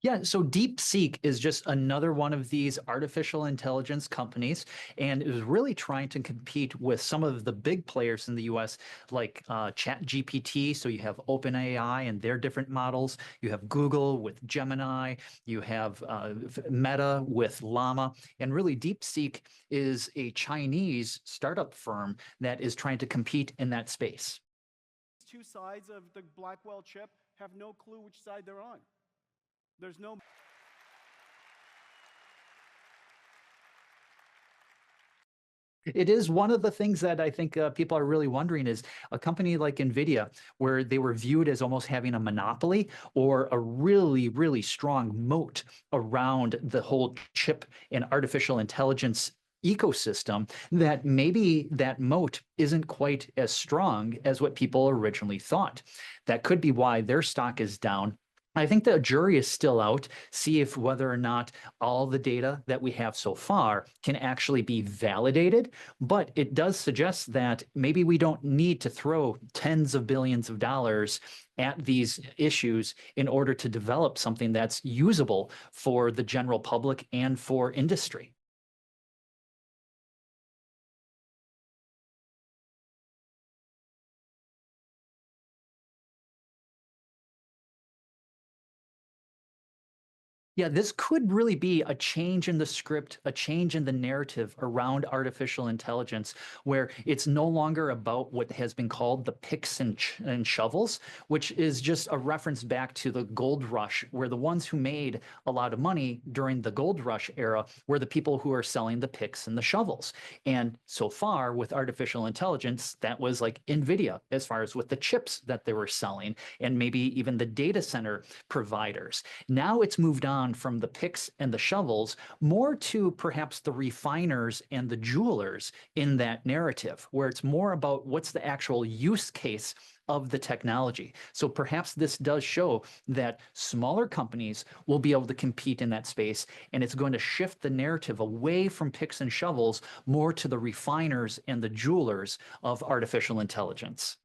Yeah, so DeepSeek is just another one of these artificial intelligence companies, and is really trying to compete with some of the big players in the US, like ChatGPT. So you have OpenAI and their different models. You have Google with Gemini. You have Meta with Llama. And really, DeepSeek is a Chinese startup firm that is trying to compete in that space. Two sides of the Blackwell chip have no clue which side they're on. There's no. It is one of the things that I think people are really wondering is a company like Nvidia, where they were viewed as almost having a monopoly or a really, really strong moat around the whole chip and artificial intelligence ecosystem, that maybe that moat isn't quite as strong as what people originally thought. That could be why their stock is down. I think the jury is still out, see if whether or not all the data that we have so far can actually be validated. But it does suggest that maybe we don't need to throw tens of billions of dollars at these issues in order to develop something that's usable for the general public and for industry. Yeah, this could really be a change in the script, a change in the narrative around artificial intelligence, where it's no longer about what has been called the picks and shovels, which is just a reference back to the gold rush, where the ones who made a lot of money during the gold rush era were the people who are selling the picks and the shovels. And so far with artificial intelligence, that was like Nvidia, as far as with the chips that they were selling, and maybe even the data center providers. Now it's moved on from the picks and the shovels more to perhaps the refiners and the jewelers in that narrative, where it's more about what's the actual use case of the technology. So perhaps this does show that smaller companies will be able to compete in that space, and it's going to shift the narrative away from picks and shovels more to the refiners and the jewelers of artificial intelligence.